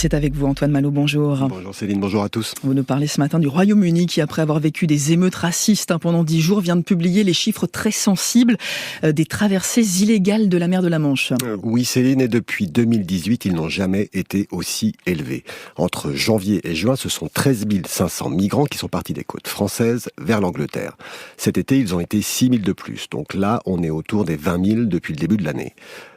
c'est avec vous Antoine Malo, bonjour. Bonjour Céline, bonjour à tous. Vous nous parlez ce matin du Royaume-Uni qui, après avoir vécu des émeutes racistes pendant 10 jours, vient de publier les chiffres très sensibles des traversées illégales de la mer de la Manche. Oui Céline, et depuis 2018, ils n'ont jamais été aussi élevés. Entre janvier et juin, ce sont 13 500 migrants qui sont partis des côtes françaises vers l'Angleterre. Cet été, ils ont été 6 000 de plus. Donc là, on est autour des 20 000 depuis le début de l'année.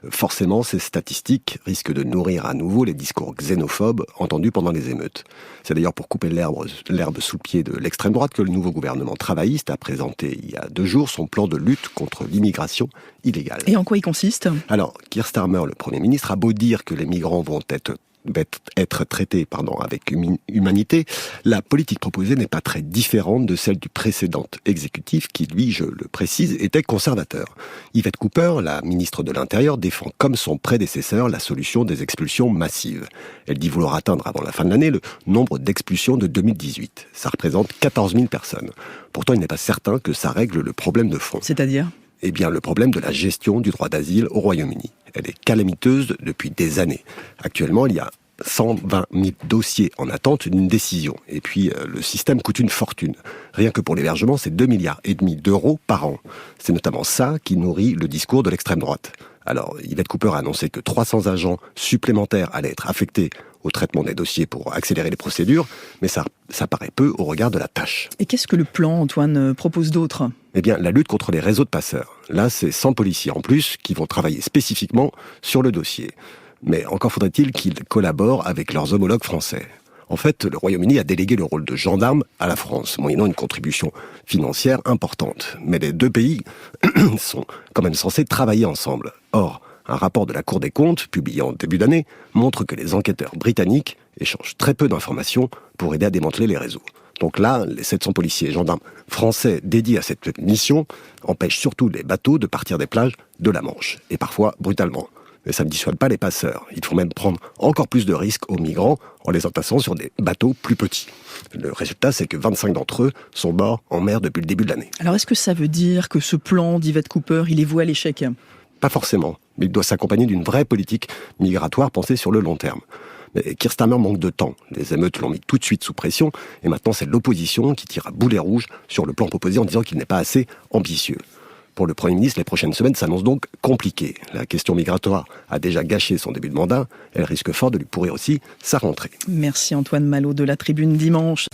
Forcément, ces statistiques risquent de nourrir à nouveau les discours xénophobes entendus pendant les émeutes. C'est d'ailleurs pour couper l'herbe sous le pied de l'extrême droite que le nouveau gouvernement travailliste a présenté il y a 2 jours son plan de lutte contre l'immigration illégale. Et en quoi il consiste ? Alors, Keir Starmer, le Premier ministre, a beau dire que les migrants vont être traités avec humanité, la politique proposée n'est pas très différente de celle du précédent exécutif qui, lui, je le précise, était conservateur. Yvette Cooper, la ministre de l'Intérieur, défend comme son prédécesseur la solution des expulsions massives. Elle dit vouloir atteindre avant la fin de l'année le nombre d'expulsions de 2018. Ça représente 14 000 personnes. Pourtant, il n'est pas certain que ça règle le problème de fond. C'est-à-dire ? Eh bien, le problème de la gestion du droit d'asile au Royaume-Uni. Elle est calamiteuse depuis des années. Actuellement, il y a 120 000 dossiers en attente d'une décision. Et puis, le système coûte une fortune. Rien que pour l'hébergement, c'est 2,5 milliards d'euros par an. C'est notamment ça qui nourrit le discours de l'extrême droite. Alors, Yvette Cooper a annoncé que 300 agents supplémentaires allaient être affectés au traitement des dossiers pour accélérer les procédures, mais ça paraît peu au regard de la tâche. Et qu'est-ce que le plan, Antoine, propose d'autre ? Eh bien, la lutte contre les réseaux de passeurs. Là, c'est 100 policiers en plus qui vont travailler spécifiquement sur le dossier. Mais encore faudrait-il qu'ils collaborent avec leurs homologues français. En fait, le Royaume-Uni a délégué le rôle de gendarme à la France, moyennant une contribution financière importante. Mais les deux pays sont quand même censés travailler ensemble. Or, un rapport de la Cour des comptes, publié en début d'année, montre que les enquêteurs britanniques échangent très peu d'informations pour aider à démanteler les réseaux. Donc là, les 700 policiers et gendarmes français dédiés à cette mission empêchent surtout les bateaux de partir des plages de la Manche, et parfois brutalement. Mais ça ne dissuade pas les passeurs. Il faut même prendre encore plus de risques aux migrants en les entassant sur des bateaux plus petits. Le résultat, c'est que 25 d'entre eux sont morts en mer depuis le début de l'année. Alors, est-ce que ça veut dire que ce plan d'Yvette Cooper, il est voué à l'échec ? Pas forcément, mais il doit s'accompagner d'une vraie politique migratoire pensée sur le long terme. Mais Keir Starmer manque de temps. Les émeutes l'ont mis tout de suite sous pression, et maintenant c'est l'opposition qui tire à boulet rouge sur le plan proposé en disant qu'il n'est pas assez ambitieux. Pour le Premier ministre, les prochaines semaines s'annoncent donc compliquées. La question migratoire a déjà gâché son début de mandat. Elle risque fort de lui pourrir aussi sa rentrée. Merci Antoine Malo de la Tribune Dimanche.